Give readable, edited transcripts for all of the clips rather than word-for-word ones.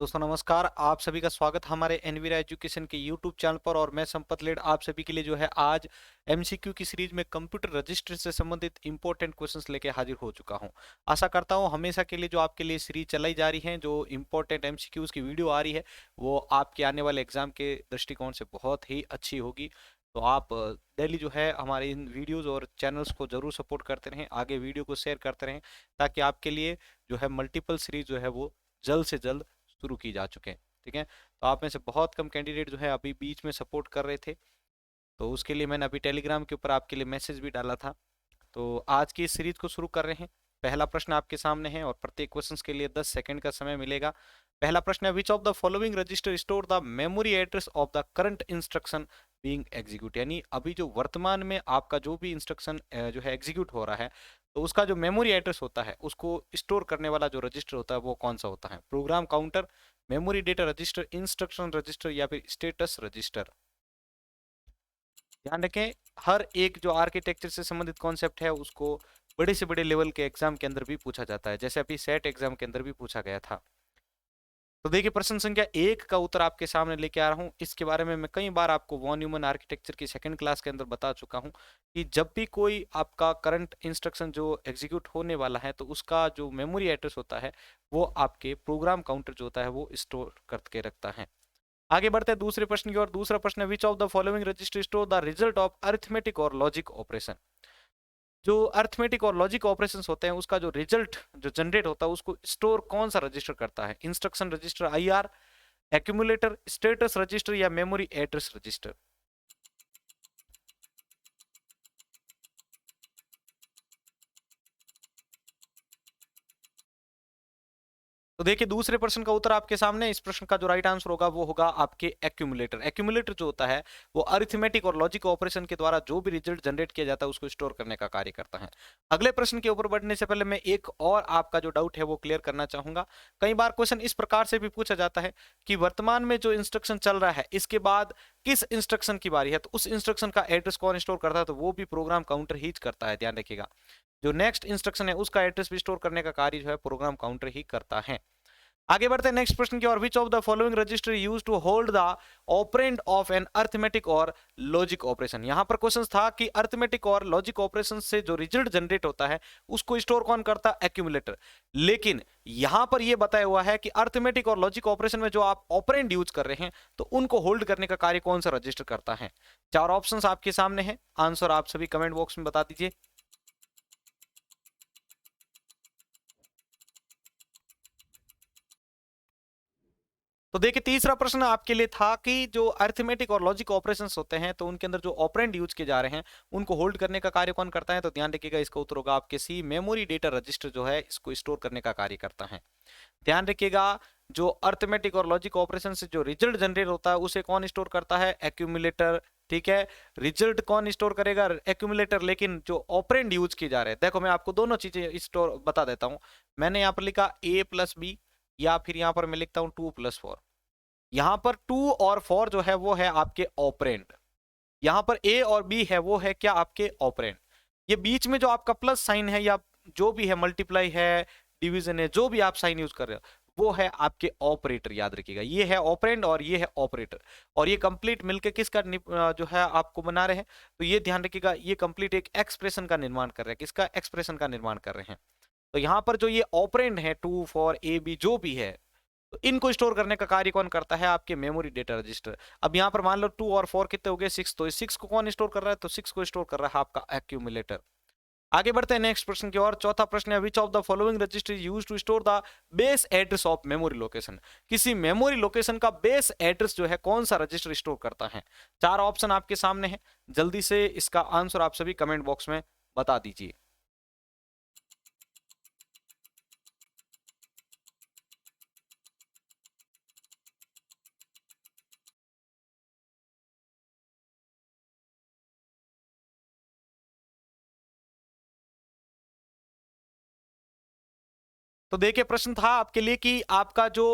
दोस्तों नमस्कार। आप सभी का स्वागत हमारे एनवीरा एजुकेशन के यूट्यूब चैनल पर। और मैं संपत लेड आप सभी के लिए जो है आज एमसीक्यू की सीरीज में कंप्यूटर रजिस्टर से संबंधित इंपॉर्टेंट क्वेश्चंस लेके हाजिर हो चुका हूं। आशा करता हूं हमेशा के लिए जो आपके लिए सीरीज चलाई जा रही है, जो इंपॉर्टेंट एमसीक्यूज की वीडियो आ रही है, वो आपके आने वाले एग्जाम के दृष्टिकोण से बहुत ही अच्छी होगी। तो आप डेली जो है हमारे इन वीडियोज और चैनल्स को जरूर सपोर्ट करते रहें, आगे वीडियो को शेयर करते रहें, ताकि आपके लिए जो है मल्टीपल सीरीज जो है वो जल्द से जल्द शुरू की जा चुके हैं। ठीक है, तो आप में से बहुत कम कैंडिडेट जो है अभी बीच में सपोर्ट कर रहे थे, तो उसके लिए मैंने अभी टेलीग्राम के ऊपर आपके लिए मैसेज भी डाला था। तो आज की इस सीरीज को शुरू कर रहे हैं। पहला प्रश्न आपके सामने है और प्रत्येक क्वेश्चन के लिए 10 सेकंड का समय मिलेगा। पहला प्रश्न है, which of the following register store the memory address of the current instruction being execute. यानी अभी जो वर्तमान में आपका जो भी इंस्ट्रक्शन जो है एग्जीक्यूट हो रहा है, तो उसका जो मेमोरी एड्रेस होता है उसको स्टोर करने वाला जो रजिस्टर होता है वो कौन सा होता है? Program counter, memory data register, instruction register या फिर स्टेटस रजिस्टर। ध्यान रखें, हर एक जो आर्किटेक्चर से संबंधित कॉन्सेप्ट है उसको बड़े से बड़े लेवल के एग्जाम के अंदर भी पूछा जाता है, जैसे अभी सेट एग्जाम के अंदर भी पूछा गया था। तो देखिए, प्रश्न संख्या 1 का उत्तर आपके सामने लेके आ रहा हूं। इसके बारे में मैं कई बार आपको वॉन न्यूमन आर्किटेक्चर की सेकंड क्लास के अंदर बता चुका हूं कि जब भी कोई आपका करंट इंस्ट्रक्शन जो एग्जीक्यूट होने वाला है, तो उसका जो मेमोरी एड्रेस होता है वो आपके प्रोग्राम काउंटर जो होता है वो स्टोर करके रखता है। आगे बढ़ते हैं दूसरे प्रश्न की ओर। दूसरा प्रश्न है, which of the following register store the result of arithmetic और लॉजिक ऑपरेशन। जो अरिथमेटिक और लॉजिक ऑपरेशंस होते हैं उसका जो रिजल्ट जो जनरेट होता है उसको स्टोर कौन सा रजिस्टर करता है? Instruction register IR, accumulator, status register या मेमोरी एड्रेस रजिस्टर। तो देखिए, दूसरे प्रश्न का उत्तर आपके सामने। इस प्रश्न का जो राइट आंसर होगा वो होगा आपके एक्यूमुलेटर। एक्यूमुलेटर जो होता है वो अरिथमेटिक और लॉजिक ऑपरेशन के द्वारा जो भी रिजल्ट जनरेट किया जाता है उसको स्टोर करने का कार्य करता है। अगले प्रश्न के ऊपर बढ़ने से पहले मैं एक और आपका जो डाउट है वो क्लियर करना चाहूंगा। कई बार क्वेश्चन इस प्रकार से भी पूछा जाता है कि वर्तमान में जो इंस्ट्रक्शन चल रहा है इसके बाद किस इंस्ट्रक्शन की बारी है, तो उस इंस्ट्रक्शन का एड्रेस कौन स्टोर करता है? तो वो भी प्रोग्राम काउंटर ही करता है। ध्यान रखिएगा, जो नेक्स्ट इंस्ट्रक्शन है उसका एड्रेस भी स्टोर करने का कार्य जो है प्रोग्राम काउंटर ही करता है। आगे बढ़ते हैं नेक्स्ट प्रश्न की ओर। Which of the following register use to hold the operand of an arithmetic और लॉजिक ऑपरेशन। यहां पर क्वेश्चन था कि अरिथमेटिक और लॉजिक ऑपरेशन से जो रिजल्ट जनरेट होता है उसको स्टोर कौन करता है? एक्यूमुलेटर। लेकिन यहां पर यह बताया हुआ है कि अरिथमेटिक और लॉजिक ऑपरेशन में जो आप ऑपरेंड यूज कर रहे हैं तो उनको होल्ड करने का कार्य कौन सा रजिस्टर करता है? चार ऑप्शंस आपके सामने हैं, आंसर आप सभी कमेंट बॉक्स में बता दीजिए। तो देखिए, तीसरा प्रश्न आपके लिए था कि जो अरिथमेटिक और लॉजिक ऑपरेशंस होते हैं तो उनके अंदर जो ऑपरेंड यूज किए जा रहे हैं उनको होल्ड करने का कार्य कौन करता है? तो ध्यान रखिएगा, इसका उत्तर होगा आपके सी, मेमोरी डेटा रजिस्टर जो है इसको स्टोर करने का कार्य करता है। ध्यान रखिएगा, जो अरिथमेटिक और लॉजिक ऑपरेशन से जो रिजल्ट जनरेट होता है उसे कौन स्टोर करता है? एक्यूमुलेटर। ठीक है, रिजल्ट कौन स्टोर करेगा? एक्यूमुलेटर। लेकिन जो ऑपरेंड यूज किए जा रहे हैं, देखो मैं आपको दोनों चीजें स्टोर बता देता हूं। मैंने यहाँ पर लिखा a प्लस बी, या फिर यहाँ पर मैं लिखता हूं 2+4। यहां पर 2 और 4 जो है वो है आपके ऑपरेंड। यहां पर a और b है वो है क्या? आपके ऑपरेंड। ये बीच में जो आपका प्लस साइन है या जो भी है, मल्टीप्लाई है, डिवीजन है, जो भी आप साइन यूज कर रहे हो वो है आपके ऑपरेटर। याद रखिएगा, ये है ऑपरेंड और ये है ऑपरेटर, और ये कंप्लीट मिलके किसका जो है आपको बना रहे हैं? तो ये ध्यान रखिएगा, ये कंप्लीट एक एक्सप्रेशन का निर्माण कर रहे हैं। किसका एक्सप्रेशन का निर्माण कर रहे हैं? तो यहां पर जो ये ऑपरेंड है 2 4 ए बी जो भी है, तो इनको स्टोर करने का कार्य कौन करता है? आपके मेमोरी डेटा रजिस्टर। अब यहाँ पर मान लो 2 और 4 कितने हो गए? 6। तो 6 को कौन स्टोर कर रहा है? तो 6 को स्टोर कर रहा है आपका एक्यूमुलेटर। आगे बढ़ते हैं नेक्स्ट प्रश्न की ओर। चौथा प्रश्न है, which of the following register is used to store the base address of memory location. किसी मेमोरी लोकेशन का बेस एड्रेस जो है कौन सा रजिस्टर स्टोर करता है? चार ऑप्शन आपके सामने है, जल्दी से इसका आंसर आप सभी कमेंट बॉक्स में बता दीजिए। तो देखिए, प्रश्न था आपके लिए कि आपका जो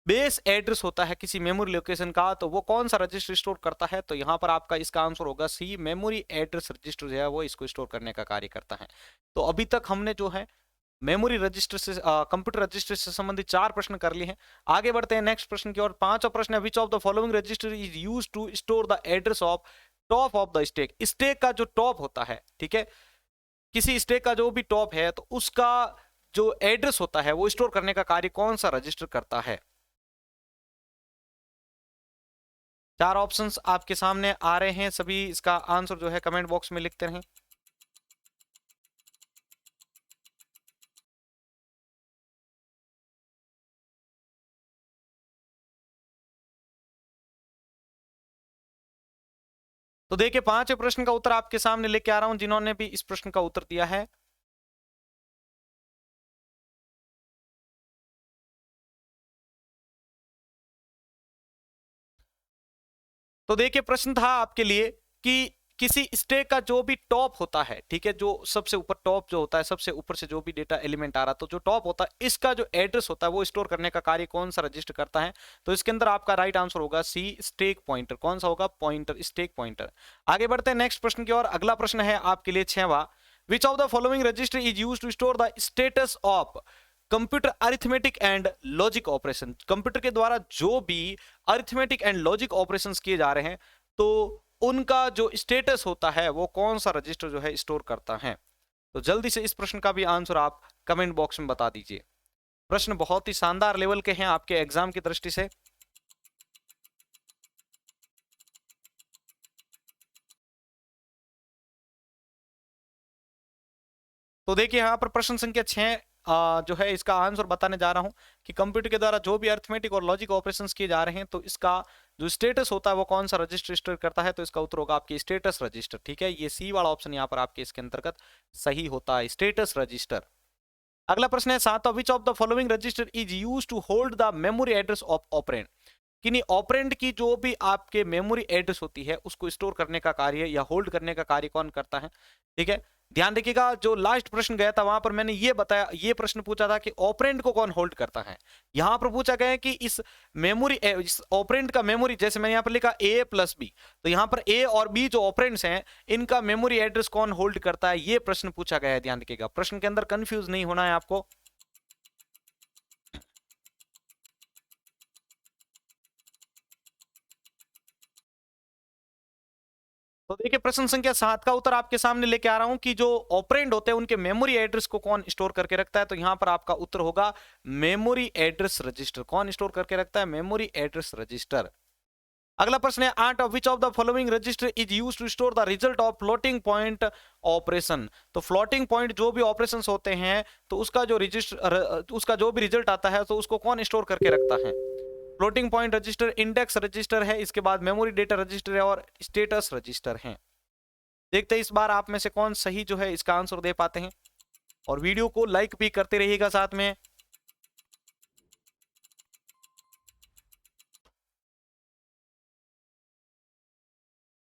बेस एड्रेस होता है किसी मेमोरी लोकेशन का, तो वो कौन सा रजिस्टर स्टोर करता है? तो यहां पर आपका इसका आंसर होगा सी, मेमोरी एड्रेस रजिस्टर जो है वो इसको स्टोर करने का कार्य करता है। तो अभी तक हमने जो है मेमोरी रजिस्टर से कंप्यूटर रजिस्टर से संबंधित 4 प्रश्न कर लिए हैं। आगे बढ़ते हैं नेक्स्ट प्रश्न की ओर। 5वां प्रश्न है, which of the following register is used to store the address of top of the stack. Stack का जो टॉप होता है, ठीक है, किसी स्टैक का जो भी टॉप है तो उसका जो एड्रेस होता है वो स्टोर करने का कार्य कौन सा रजिस्टर करता है। 4 ऑप्शंस आपके सामने आ रहे हैं, सभी इसका आंसर जो है कमेंट बॉक्स में लिखते रहें। तो देखिए 5वें प्रश्न का उत्तर आपके सामने लेके आ रहा हूं, जिन्होंने भी इस प्रश्न का उत्तर दिया है। तो देखिए प्रश्न था आपके लिए कि किसी स्टैक का जो भी टॉप होता है, ठीक है, जो सबसे ऊपर टॉप जो होता है, सबसे ऊपर से जो भी डेटा एलिमेंट आ रहा, तो जो टॉप होता है इसका जो एड्रेस होता है वो स्टोर करने का कार्य कौन सा रजिस्टर करता है। तो इसके अंदर आपका राइट आंसर होगा सी, स्टैक पॉइंटर। कौन सा होगा? Pointer, stack pointer. आगे बढ़ते हैं नेक्स्ट प्रश्न की ओर। अगला प्रश्न है आपके लिए 6वां, which of the following register is used to store the status of computer arithmetic and logic operation. Computer के द्वारा जो भी अरिथमेटिक एंड लॉजिक ऑपरेशंस किए जा रहे हैं तो उनका जो स्टेटस होता है वो कौन सा रजिस्टर जो है स्टोर करता है। तो जल्दी से इस प्रश्न का भी आंसर आप कमेंट बॉक्स में बता दीजिए। प्रश्न बहुत ही शानदार लेवल के हैं आपके एग्जाम की दृष्टि से। तो देखिए यहां पर प्रश्न संख्या 6 जो है इसका आंसर बताने जा रहा हूं कि कंप्यूटर के द्वारा जो भी अरिथमेटिक और लॉजिक ऑपरेशंस किए जा रहे हैं तो इसका जो स्टेटस होता है वो कौन सा रजिस्टर स्टोर करता है। तो इसका उत्तर होगा आपकी स्टेटस रजिस्टर। ठीक है, ये सी वाला ऑप्शन यहाँ पर आपके इसके अंतर्गत सही होता है, स्टेटस रजिस्टर। अगला प्रश्न है 7वां, which of the following register is used to hold the memory address of operand. किन्हीं ऑपरेंड की जो भी आपके मेमोरी एड्रेस होती है उसको स्टोर करने का कार्य या होल्ड करने का कार्य कौन करता है। ठीक है, ध्यान रखिएगा, जो लास्ट प्रश्न गया था वहां पर मैंने ये बताया, ये प्रश्न पूछा था कि ऑपरेंड को कौन होल्ड करता है। यहां पर पूछा गया है कि इस मेमोरी, इस ऑपरेंड का मेमोरी, जैसे मैंने यहां पर लिखा ए प्लस बी, तो यहां पर ए और बी जो ऑपरेंड्स हैं इनका मेमोरी एड्रेस कौन होल्ड करता है, ये प्रश्न पूछा गया है। ध्यान रखिएगा, प्रश्न के अंदर कंफ्यूज नहीं होना है आपको। तो देखिए प्रश्न संख्या 7 का उत्तर आपके सामने लेके आ रहा हूं कि जो ऑपरेंड होते हैं उनके मेमोरी एड्रेस को कौन स्टोर करके रखता है। तो यहां पर आपका उत्तर होगा मेमोरी एड्रेस रजिस्टर। कौन स्टोर करके रखता है? Memory address register. अगला प्रश्न है 8, which of the following register is used to store the result of floating point operation. तो फ्लोटिंग पॉइंट जो भी ऑपरेशंस होते हैं तो उसका जो रजिस्टर, उसका जो भी रिजल्ट आता है तो उसको कौन स्टोर करके रखता है। Floating point register, index register है, इसके बाद मेमोरी डेटा रजिस्टर है और स्टेटस रजिस्टर है। देखते हैं इस बार आप में से कौन सही जो है इसका आंसर दे पाते हैं, और वीडियो को लाइक भी करते रहिएगा साथ में।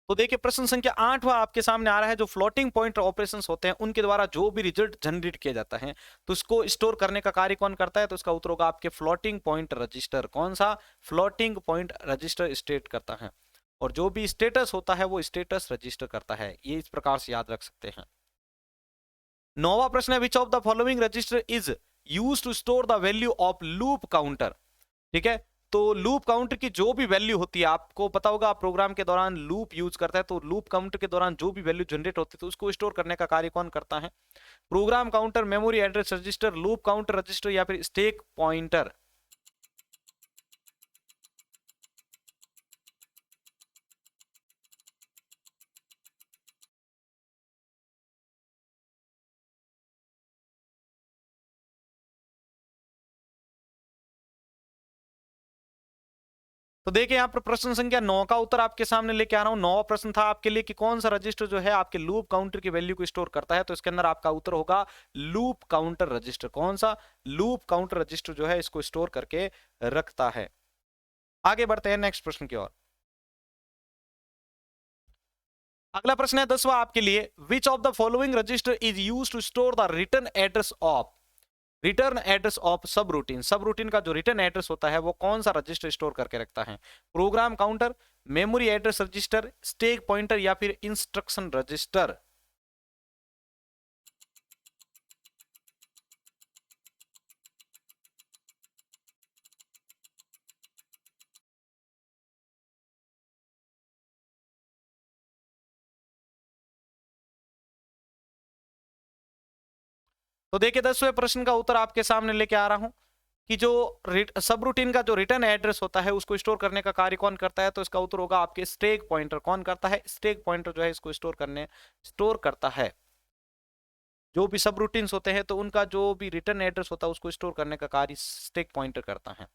तो देखिए प्रश्न संख्या 8वां आपके सामने आ रहा है, जो फ्लोटिंग पॉइंट ऑपरेशंस होते हैं उनके द्वारा जो भी रिजल्ट जनरेट किया जाता है तो उसको स्टोर करने का कार्य कौन करता है। तो इसका उत्तर होगा आपके फ्लोटिंग पॉइंट रजिस्टर। कौन सा? फ्लोटिंग पॉइंट रजिस्टर स्टेट करता है, और जो भी स्टेटस होता है वो स्टेटस रजिस्टर करता है। ये इस प्रकार से याद रख सकते हैं। 9वां प्रश्न है, which of the following register is use to store the value of loop counter. ठीक है, तो लूप काउंटर की जो भी वैल्यू होती है, आपको पता होगा आप प्रोग्राम के दौरान लूप यूज करता है, तो लूप काउंटर के दौरान जो भी वैल्यू जनरेट होती है तो उसको स्टोर करने का कार्य कौन करता है। Program counter, memory address register, loop counter register या फिर स्टैक पॉइंटर। तो देखिए यहाँ पर प्रश्न संख्या 9 का उत्तर आपके सामने लेके आ रहा हूं। 9वां प्रश्न था आपके लिए कि कौन सा रजिस्टर जो है आपके लूप काउंटर की वैल्यू को स्टोर करता है। तो इसके अंदर आपका उत्तर होगा लूप काउंटर रजिस्टर। कौन सा? लूप काउंटर रजिस्टर जो है इसको स्टोर करके रखता है। आगे बढ़ते हैं नेक्स्ट प्रश्न की ओर। अगला प्रश्न है 10वां आपके लिए, which of the following register is use to store the return address of, return address of subroutine. Subroutine का जो रिटर्न एड्रेस होता है वो कौन सा रजिस्टर स्टोर करके रखता है। Program counter, memory address register, stack pointer या फिर इंस्ट्रक्शन रजिस्टर। तो देखिए 10वें प्रश्न का उत्तर आपके सामने लेके आ रहा हूं कि जो सब रूटीन का जो रिटर्न एड्रेस होता है उसको स्टोर करने का कार्य कौन करता है, तो इसका उत्तर होगा आपके स्टैक पॉइंटर। कौन करता है? स्टैक पॉइंटर जो है इसको स्टोर करता है। जो भी सब रूटीन्स होते हैं तो उनका जो भी रिटर्न एड्रेस होता है उसको स्टोर करने का कार्य स्टैक पॉइंटर करता है।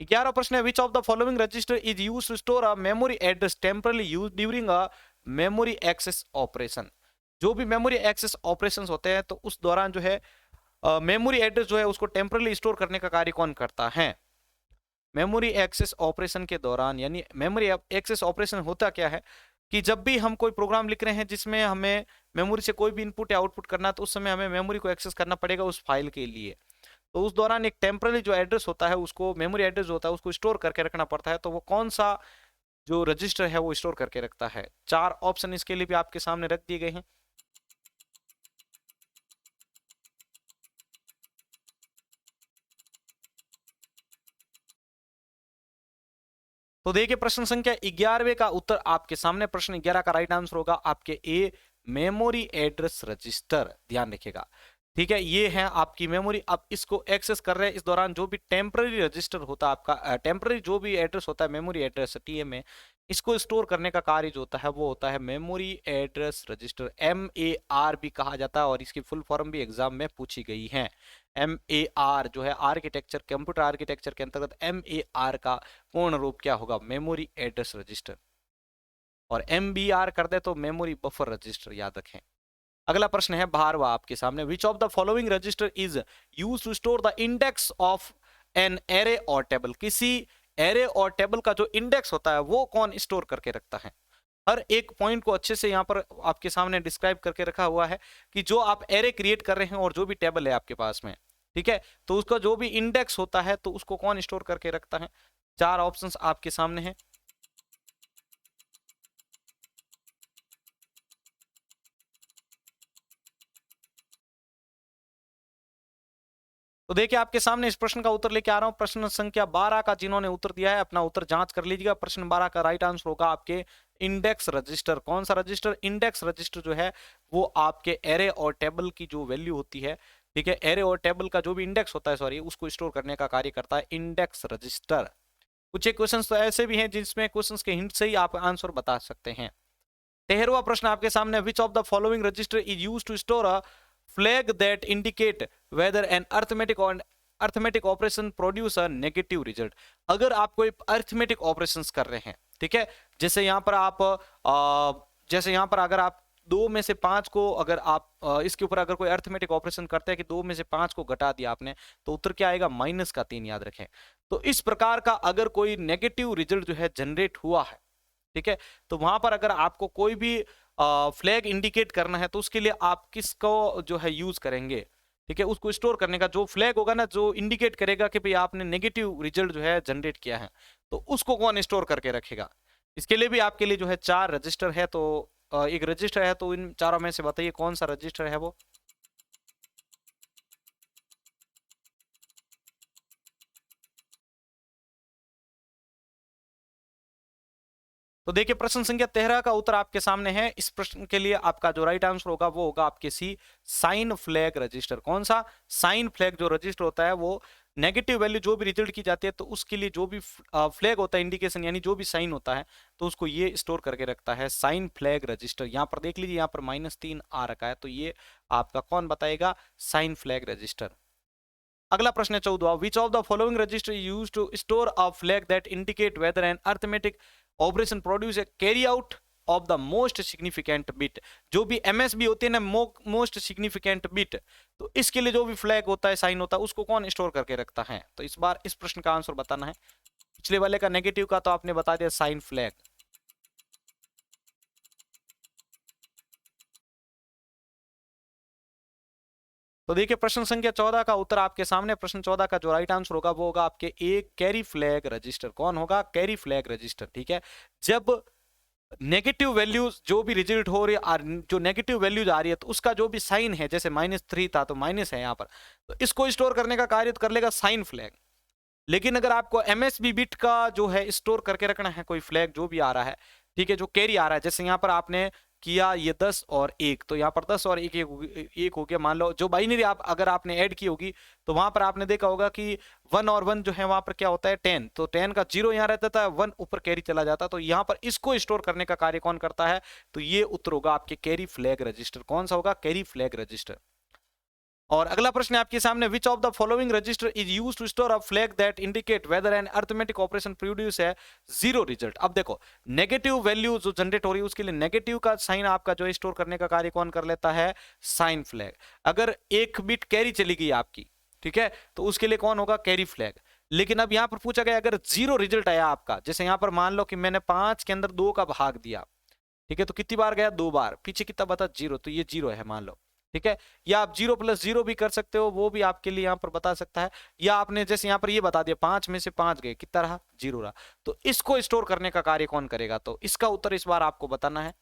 11 प्रश्न है, which of the following register is used to store a memory address temporarily used during a memory access operation. जो भी मेमोरी एक्सेस ऑपरेशंस होते हैं तो उस दौरान जो है मेमोरी एड्रेस जो है उसको टेम्परली स्टोर करने का कार्य कौन करता है? मेमोरी एक्सेस ऑपरेशन के दौरान, यानी मेमोरी एक्सेस ऑपरेशन होता क्या है कि जब भी हम कोई प्रोग्राम लिख रहे हैं जिसमें हमें मेमोरी से कोई भी इनपुट या आउटपुट करना है तो उस समय हमें मेमोरी को एक्सेस करना पड़ेगा उस फाइल के लिए। तो उस दौरान एक टेम्पररी जो एड्रेस होता है उसको, मेमोरी एड्रेस होता है उसको स्टोर करके रखना पड़ता है। तो वो कौन सा जो रजिस्टर है वो स्टोर करके रखता है? 4 ऑप्शन इसके लिए भी आपके सामने रख दिए गए हैं। तो देखिए प्रश्न संख्या 11वें का उत्तर आपके सामने, प्रश्न 11 का राइट आंसर होगा आपके ए, मेमोरी एड्रेस रजिस्टर। ध्यान रखिएगा, ठीक है, ये है आपकी मेमोरी। अब इसको एक्सेस कर रहे हैं इस दौरान जो भी टेम्पररी रजिस्टर होता है आपका, टेम्पररी जो भी एड्रेस होता है मेमोरी एड्रेस टीएम में, इसको स्टोर करने का कार्य जो होता है वो होता है मेमोरी एड्रेस रजिस्टर। MAR भी कहा जाता है और इसकी फुल फॉर्म भी एग्जाम में पूछी गई है। MAR जो है आर्किटेक्चर, कंप्यूटर आर्किटेक्चर के अंतर्गत MAR का पूर्ण रूप क्या होगा? Memory address register. और MBR कर दे तो मेमोरी बफर रजिस्टर, याद रखें। अगला प्रश्न है 12वां आपके सामने, which of the following register is used to store the index of an array और टेबल। किसी एरे और टेबल का जो इंडेक्स होता है वो कौन स्टोर करके रखता है? हर एक पॉइंट को अच्छे से यहाँ पर आपके सामने डिस्क्राइब करके रखा हुआ है कि जो आप एरे क्रिएट कर रहे हैं और जो भी टेबल है आपके पास में, ठीक है, तो उसका जो भी इंडेक्स होता है तो उसको कौन स्टोर करके रखता है? 4 ऑप्शंस आपके सामने हैं। तो देखिए आपके सामने इस प्रश्न का उत्तर लेके आ रहा हूं, प्रश्न संख्या 12 का जिन्होंने उत्तर दिया है अपना उत्तर जांच कर लीजिएगा। प्रश्न 12 का राइट आंसर होगा आपके इंडेक्स रजिस्टर। कौन सा रजिस्टर? इंडेक्स रजिस्टर जो है वो आपके एरे और टेबल की जो वैल्यू होती है, ठीक है, एरे और टेबल का जो भी इंडेक्स होता है, सॉरी, उसको स्टोर करने का कार्य करता है इंडेक्स रजिस्टर। कुछ एक क्वेश्चंस तो ऐसे भी हैं जिसमें क्वेश्चंस के हिंट से ही आप आंसर बता सकते हैं। 13वां प्रश्न आपके सामने, which of the following register is used to store a flag that indicate whether an arithmetic operation produce a negative result। अगर आप कोई अरिथमेटिक ऑपरेशंस कर रहे हैं, ठीक है, जैसे यहाँ पर आप जैसे यहाँ पर अगर आप 2 में से 5 को, अगर आप इसके ऊपर अगर कोई अरिथमेटिक ऑपरेशन करते हैं कि 2 में से 5 को घटा दिया आपने, तो उत्तर क्या आएगा? -3, याद रखें। तो इस प्रकार का अगर कोई नेगेटिव रिजल्ट जो है जनरेट हुआ है, ठीक है, तो वहां पर अगर आपको कोई भी फ्लैग इंडिकेट करना है तो उसके लिए आप किसको जो है यूज करेंगे? ठीक है, उसको स्टोर करने का जो फ्लैग होगा ना, जो इंडिकेट करेगा कि भाई आपने नेगेटिव रिजल्ट जो है जनरेट किया है, तो उसको कौन स्टोर करके रखेगा? इसके लिए भी आपके लिए जो है 4 रजिस्टर है। तो एक रजिस्टर है, तो इन चारों में से बताइए कौन सा रजिस्टर है वो? तो देखिए प्रश्न संख्या 13 का उत्तर आपके सामने है। इस प्रश्न के लिए आपका जो राइट आंसर होगा वो होगा आपके सी, साइन फ्लैग रजिस्टर। कौन सा? साइन फ्लैग जो रजिस्टर होता है वो नेगेटिव वैल्यू जो भी रिजल्ट की जाती है तो उसके लिए जो भी फ्लैग होता है, इंडिकेशन यानी जो भी साइन होता है, तो उसको ये स्टोर करके रखता है, साइन फ्लैग रजिस्टर। यहाँ पर देख लीजिए, यहाँ पर -3 आ रखा है, तो ये आपका कौन बताएगा? Sign flag register. अगला प्रश्न है 14वां, which of the following register use to store a flag that indicate whether an arithmetic operation produce a carry out of the most significant bit. जो भी MSB होती है ना, मोस्ट सिग्निफिकेंट बिट, तो इसके लिए जो भी फ्लैग होता है, साइन होता है, उसको कौन स्टोर करके रखता है? तो इस बार इस प्रश्न का आंसर बताना है। पिछले वाले का नेगेटिव का तो आपने बता दिया, साइन फ्लैग। तो देखिए प्रश्न संख्या 14 का उत्तर आपके सामने, प्रश्न 14 का जो राइट आंसर होगा वो होगा आपके एक कैरी फ्लैग रजिस्टर। कौन होगा? कैरी फ्लैग रजिस्टर, ठीक है। जब नेगेटिव वैल्यूज जो भी रिजल्ट हो रही है, जो नेगेटिव वैल्यूज आ रही है, तो उसका जो भी साइन है, जैसे -3 था तो माइनस है यहाँ पर, तो इसको स्टोर करने का कार्य कर लेगा साइन फ्लैग। लेकिन अगर आपको MSB बिट का जो है स्टोर करके रखना है, कोई फ्लैग जो भी आ रहा है, ठीक है, जो कैरी आ रहा है, जैसे यहाँ पर आपने किया ये 10 और 1, तो यहाँ पर 10 और 1 1 हो गया। मान लो जो बाइनरी आप अगर आपने ऐड की होगी तो वहां पर आपने देखा होगा कि 1 और 1 जो है वहां पर क्या होता है 10, तो 10 का 0 यहाँ रहता था, 1 ऊपर कैरी चला जाता, तो यहाँ पर इसको स्टोर करने का कार्य कौन करता है, तो ये उत्तर होगा आपके कैरी फ्लैग रजिस्टर। कौन सा होगा, कैरी फ्लैग रजिस्टर। और अगला प्रश्न है आपके सामने, which of the following register is used to store a flag that indicate whether an arithmetic operation produce है जीरो रिजल्ट। अब देखो नेगेटिव वैल्यू जो जनरेट हो रही है उसके लिए नेगेटिव का साइन आपका जो स्टोर करने का कार्य कौन कर लेता है, साइन फ्लैग। अगर एक बिट कैरी चली गई आपकी, ठीक है, तो उसके लिए कौन होगा, कैरी फ्लैग। लेकिन अब यहां पर पूछा गया अगर जीरो रिजल्ट आया आपका, जैसे यहां पर मान लो कि मैंने 5 के अंदर 2 का भाग दिया, ठीक है, तो कितनी बार गया, 2 बार, पीछे कितना बता, 0, तो ये 0 है मान लो, ठीक है। या आप 0 + 0 भी कर सकते हो, वो भी आपके लिए यहां पर बता सकता है। या आपने जैसे यहां पर ये बता दिया 5 में से 5 गए, कितना रहा, 0 रहा, तो इसको स्टोर करने का कार्य कौन करेगा, तो इसका उत्तर इस बार आपको बताना है।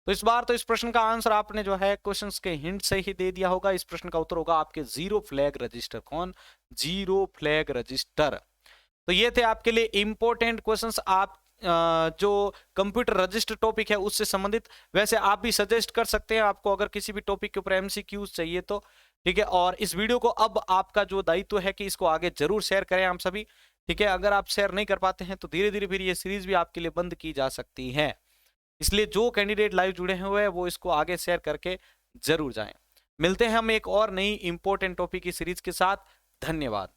तो इस बार तो इस प्रश्न का आंसर आपने जो है क्वेश्चंस के हिंट से ही दे दिया होगा। इस प्रश्न का उत्तर होगा आपके जीरो फ्लैग रजिस्टर। कौन, जीरो फ्लैग रजिस्टर। तो ये थे आपके लिए इंपॉर्टेंट क्वेश्चंस, आप जो कंप्यूटर रजिस्टर टॉपिक है उससे संबंधित। वैसे आप भी सजेस्ट कर सकते हैं आपको अगर किसी भी टॉपिक के ऊपर एमसीक्यूज चाहिए तो, ठीक है। और इस वीडियो को अब आपका जो दायित्व है कि इसको आगे जरूर शेयर करें हम सभी, ठीक है। अगर आप शेयर नहीं कर पाते हैं तो धीरे धीरे फिर ये सीरीज भी आपके लिए बंद की जा सकती है। इसलिए जो कैंडिडेट लाइव जुड़े हुए हैं वो इसको आगे शेयर करके जरूर जाएं। मिलते हैं हम एक और नई इंपॉर्टेंट टॉपिक की सीरीज के साथ। धन्यवाद।